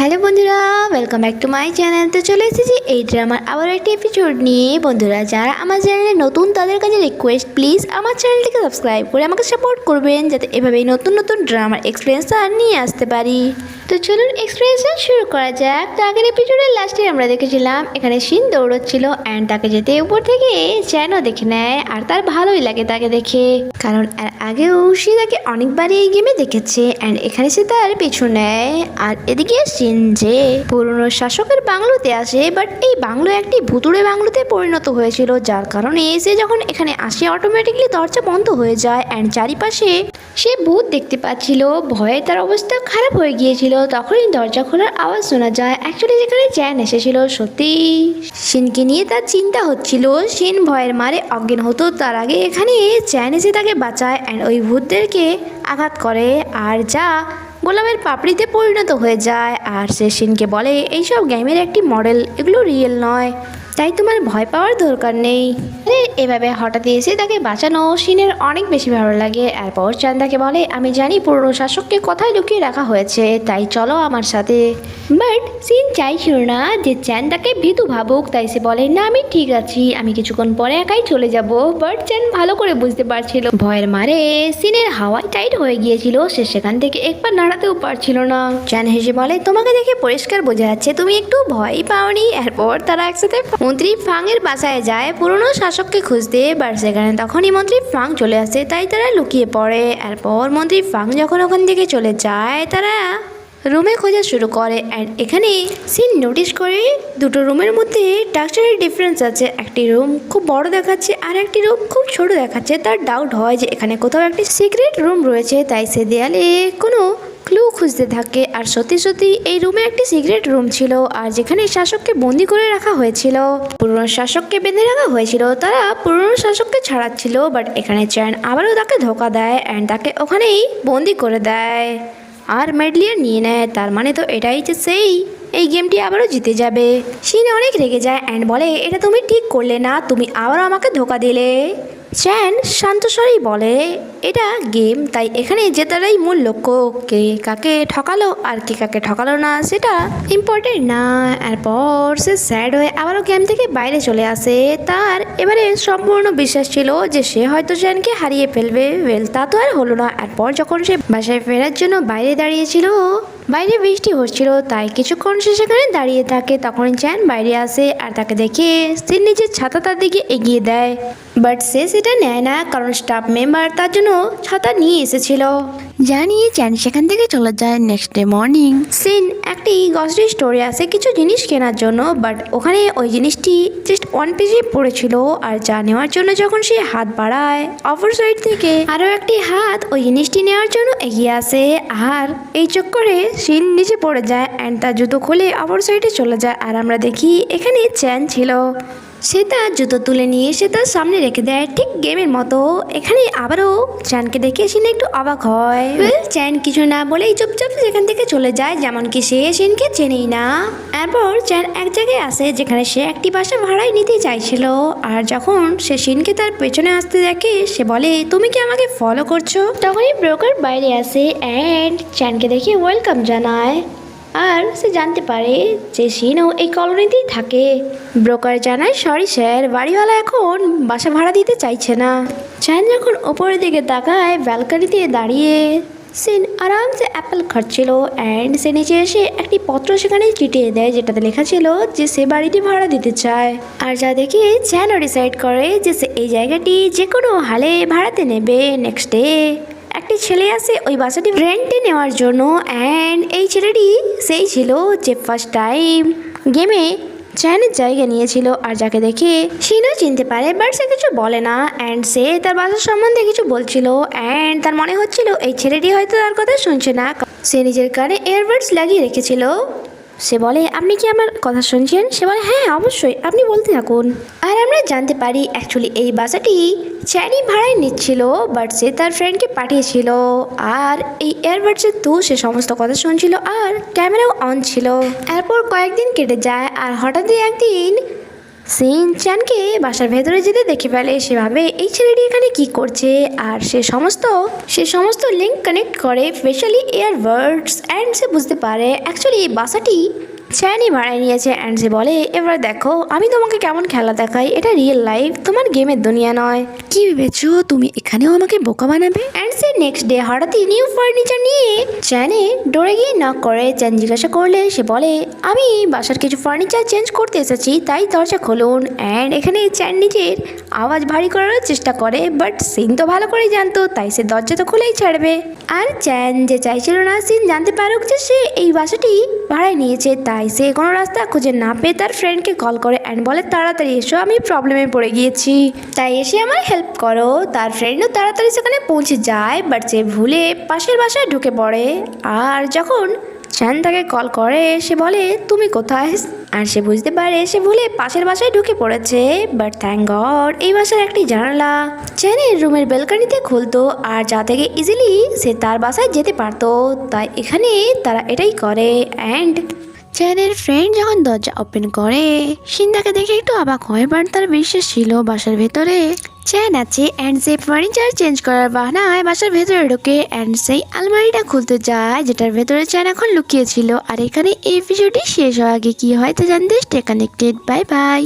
Hello বন্ধুরা, welcome back to my channel. তো চলে এসেছি এই ড্রামার আবার একটা এপিসোড নিয়ে। বন্ধুরা যারা আমার চ্যানেলে নতুন তাদের কাছে রিকোয়েস্ট, প্লিজ আমার চ্যানেলটিকে সাবস্ক্রাইব করে আমাকে সাপোর্ট করবেন, যাতে এভাবেই নতুন নতুন ড্রামার এক্সপিরিয়েন্স নিয়ে আসতে পারি। তো চলুন এক্সপিরিয়েন্স শুরু করা যাক। তো আগের এপিসোডের লাস্টে আমরা দেখেছিলাম এখানে শিন দৌড়চ্ছিল অ্যান্ড তাকে যেতে উপর থেকে চ্যানও দেখে নেয়, আর তার ভালোই লাগে তাকে দেখে, কারণ এর আগেও সে তাকে অনেকবারই এই গেমে দেখেছে অ্যান্ড এখানে সে তার পিছু নেয়। আর এদিকে শিন যে পুরনো শাসকের বাংলোতে আসে, বাট এই বাংলো একটি ভুতুড়ে বাংলোতে পরিণত হয়েছিল, যার কারণে সে যখন এখানে আসে অটোমেটিকলি দরজা বন্ধ হয়ে যায় অ্যান্ড চারিপাশে সে ভূত দেখতে পাচ্ছিল। ভয়ে তার অবস্থা খারাপ হয়ে গিয়েছিল। তখনই দরজা খোলার আওয়াজ শোনা যায়। অ্যাকচুয়ালি যেখানে চ্যান এসেছিল, সত্যি শিনকে নিয়ে তার চিন্তা হচ্ছিল। শিন ভয়ের মারে অজ্ঞান হতো, তার আগে এখানে চ্যান এসে তাকে বাঁচায় অ্যান্ড ওই ভূতদেরকে আঘাত করে, আর যা গোলাপের পাপড়িতে পরিণত হয়ে যায়। আর সে শিনকে বলে এইসব গেমের একটি মডেল, এগুলো রিয়েল নয়, তাই তোমার ভয় পাওয়ার দরকার নেই। এভাবে হঠাৎ এসে তাকে বাঁচানো শিনের অনেক বেশি ভালো লাগে। এরপর চান তাকে বলে আমি জানি পুরনো শাসককে কোথায় লুকিয়ে রাখা হয়েছে, তাই চলো আমার সাথে। বাট শিন চাইছিল না যে চ্যান তাকে ভীতু ভাবুক, তাই সে বলে না আমি ঠিক আছি, আমি কিছুক্ষণ পরে একাই চলে যাব। বাট চ্যান ভালো করে বুঝতে পারছিল ভয়ের মারে শিনের হাওয়ায় টাইট হয়ে গিয়েছিল, সে সেখান থেকে একবার নাড়াতেও পারছিল না। চ্যান হেসে বলে তোমাকে দেখে পরিষ্কার বোঝা যাচ্ছে তুমি একটু ভয় পাওনি। এরপর তারা একসাথে মন্ত্রী ফাং এর বাসায় যায় পুরনো শাসককে খুঁজতে, বাট সেখানে তখনই মন্ত্রী ফাং চলে আসে, তাই তারা লুকিয়ে পড়ে। এরপর মন্ত্রী ফাং যখন ওখান থেকে চলে যায়, তারা রুমে খোঁজা শুরু করে। অ্যান্ড এখানে সিন নোটিস করে দুটো রুমের মধ্যে স্ট্রাকচারের ডিফারেন্স আছে। একটি রুম খুব বড় দেখাচ্ছে আর একটি রুম খুব ছোট দেখাচ্ছে। তার ডাউট হয় যে এখানে কোথাও একটি সিক্রেট রুম রয়েছে, তাই সে দেয়ালে কোনো ক্লু খুঁজতে থাকে। আর সত্যি সত্যি এই রুমে একটি সিক্রেট রুম ছিল, আর যেখানে শাসককে বন্দি করে রাখা হয়েছিল, পুরনো শাসককে বেঁধে রাখা হয়েছিল। তারা পুরনো শাসককে ছাড়াচ্ছিল, বাট এখানে চ্যান আবারও তাকে ধোকা দেয় অ্যান্ড তাকে ওখানেই বন্দি করে দেয় আর মেডলিয়ার নিয়ে নেয়। তার মানে তো এটাই যে সেই এই গেমটি আবারও জিতে যাবে। শিন অনেক রেগে যায় অ্যান্ড বলে এটা তুমি ঠিক করলে না, তুমি আবারও আমাকে ধোকা দিলে। চ্যান শান্তস্বরেই বলে এটা গেম, তাই এখানে জেতারাই মূল লক্ষ্য। কে কাকে ঠকালো আর কে কাকে ঠকালো না সেটা ইম্পর্টেন্ট না। এরপর সে স্যাড হয়ে আবারও গেম থেকে বাইরে চলে আসে। তার এবারে সম্পূর্ণ বিশ্বাস ছিল যে সে হয়তো চ্যানকে হারিয়ে ফেলবে। তা তো আর হলো না। এরপর যখন সে বাসায় ফেরার জন্য বাইরে দাঁড়িয়েছিল, বাইরে বৃষ্টি হচ্ছিল, তাই কিছুক্ষণ সে সেখানে দাঁড়িয়ে থাকে। তখন চ্যান বাইরে আসে আর তাকে দেখে সে নিজের ছাতা তার দিকে এগিয়ে দেয়, বাট সে সেটা নেয় না, কারণ স্টাফ মেম্বার তার জন্য ছাতা নিয়ে এসেছিল। জানিয়ে চ্যান সেখান থেকে চলে যায়। নেক্সট ডে মর্নিং সিন একটি গ্রসারি স্টোরে আসে কিছু জিনিস কেনার জন্য, বাট ওখানে ওই জিনিসটি জাস্ট ওয়ান পেজে পড়েছিল। আর যা নেওয়ার জন্য যখন সে হাত বাড়ায়, অপর সাইড থেকে আরও একটি হাত ওই জিনিসটি নেওয়ার জন্য এগিয়ে আসে, আর এই চক্করে সিন নিচে পড়ে যায় অ্যান্ড তার জুতো খুলে অপর সাইডে চলে যায়। আর আমরা দেখি এখানে চ্যান ছিল, সে তার জুতো তুলে নিয়ে সে তার সামনে রেখে দেয়, ঠিক গেমের মতো। এখানে আবারও চ্যানকে দেখে সিনে একটু অবাক হয়। চ্যান কিছু না বলেই চুপচাপ সেখান থেকে চলে যায়, যেমন কি সে সিনকে চেনেই না। এরপর চ্যান এক জায়গায় আসে যেখানে সে একটি বাসা ভাড়ায় নিতে চাইছিল, আর যখন সে সিনকে তার পেছনে আসতে দেখে সে বলে তুমি কি আমাকে ফলো করছো। তখনই ব্রোকার বাইরে আসে অ্যান্ড চ্যানকে দেখে ওয়েলকাম জানায়, আর সে জানতে পারে যে শিনও এই কলোনিতেই থাকে। ব্রোকার জানায় সরি স্যার, বাড়িওয়ালা এখন বাসা ভাড়া দিতে চাইছে না। চ্যান যখন ওপরের দিকে তাকায়, ব্যালকনিতে দাঁড়িয়ে সিন আরামসে অ্যাপেল খাচ্ছিল অ্যান্ড সে নিচে এসে একটি পত্র সেখানে চিটিয়ে দেয়, যেটাতে লেখা ছিল যে সে বাড়িটি ভাড়া দিতে চায়। আর যা দেখে চ্যানও ডিসাইড করে যে সে এই জায়গাটি যে কোনো হালে ভাড়াতে নেবে। নেক্সট ডে একটি ছেলে আসে ওই বাসাটি রেন্টে নেওয়ার জন্য অ্যান্ড এই ছেলেটি সেই ছিল যে ফার্স্ট টাইম গেমে চ্যানের জায়গা নিয়েছিল, আর যাকে দেখে শিনও চিনতে পারে, বাট সে কিছু বলে না। অ্যান্ড সে তার বাসার সম্বন্ধে কিছু বলছিল অ্যান্ড তার মনে হচ্ছিল এই ছেলেটি হয়তো তার কথা শুনছে না। সে নিজের কানে এয়ারবাডস লাগিয়ে রেখেছিল। সে বলে আপনি কি আমার কথা শুনছেন? সে বলে হ্যাঁ অবশ্যই, আপনি বলতে থাকুন। আর আমরা জানতে পারি অ্যাকচুয়ালি এই বাসাটি চ্যানি ভাড়ায় নিচ্ছিল, বাট সে তার ফ্রেন্ডকে পাঠিয়েছিল, আর এই এয়ারবাডসের তো সে সমস্ত কথা শুনছিল আর ক্যামেরাও অন ছিল। এরপর কয়েকদিন কেটে যায়, আর হঠাৎই একদিন সিন চ্যানকে বাসার ভেতরে যেতে দেখে ফেলে। সে ভাবে এই ছেলেটি এখানে কি করছে, আর সে সমস্ত লিঙ্ক কানেক্ট করে, স্পেশালি ইয়ারবাডস, অ্যান্ড সে বুঝতে পারে অ্যাকচুয়ালি এই বাসাটি চ্যানই ভাড়ায় নিয়েছে। অ্যান্ড সে বলে এবার দেখো আমি তোমাকে কেমন খেলা দেখাই, এটা রিয়েল লাইফ, তোমার গেমের দুনিয়া নয়। কি ভেবেছো তুমি এখানেও আমাকে বোকা বানাবে? অ্যান্ড সে নেক্সট ডে হঠাৎই নিউ ফার্নিচার নিয়ে চ্যানে ডোরে গিয়ে নক করে। চ্যান জিজ্ঞাসা করলে সে বলে আমি বাসার কিছু ফার্নিচার চেঞ্জ করতে এসেছি, তাই দরজা খুলুন। অ্যান্ড এখানে চ্যান নিজের আওয়াজ ভারী করার চেষ্টা করে, বাট সিন তো ভালো করেই জানতো, তাই সে দরজা তো খুলেই ছাড়বে। আর চ্যান যে চাইছিল না সিন জানতে পারুক যে সে এই বাসাটি ভাড়ায় নিয়েছে, তাই সে কোনো রাস্তা খুঁজে না পেয়ে তার ফ্রেন্ডকে কল করে অ্যান্ড বলে তাড়াতাড়ি এসো, আমি প্রবলেমে পড়ে গিয়েছি, তাই এসে আমার হেল্প করো। তার ফ্রেন্ডও তাড়াতাড়ি সেখানে পৌঁছে যায়, বাট সে ভুলে পাশের বাসায় ঢুকে পড়ে। আর যখন চ্যান তাকে কল করে সে বলে তুমি কোথায়, আর সে বুঝতে পারে সে ভুলে পাশের বাসায় ঢুকে পড়েছে। বাট থ্যাংক গড এই বাসার একটি জানালা চ্যানের রুমের বেলকানিতে খুলতো, আর যা থেকে ইজিলি সে তার বাসায় যেতে পারতো, তাই এখানে তারা এটাই করে। অ্যান্ড চ্যানের ফ্রেন্ড যখন দরজা ওপেন করে সিন তাকে দেখে একটু অবাক হয়, বাট তার বিশ্বাস ছিল বাসার ভেতরে চ্যান আছে। অ্যান্ড সে ফার্নিচার চেঞ্জ করার বাহানায় বাসার ভেতরে ঢোকে অ্যান্ড সেই আলমারিটা খুলতে যায় যেটার ভেতরে চ্যান এখন লুকিয়েছিল। আর এখানে এই ভিডিওটি শেষ হওয়ার আগে কি হয় তা জানতে স্টে কানেক্টেড। Bye bye.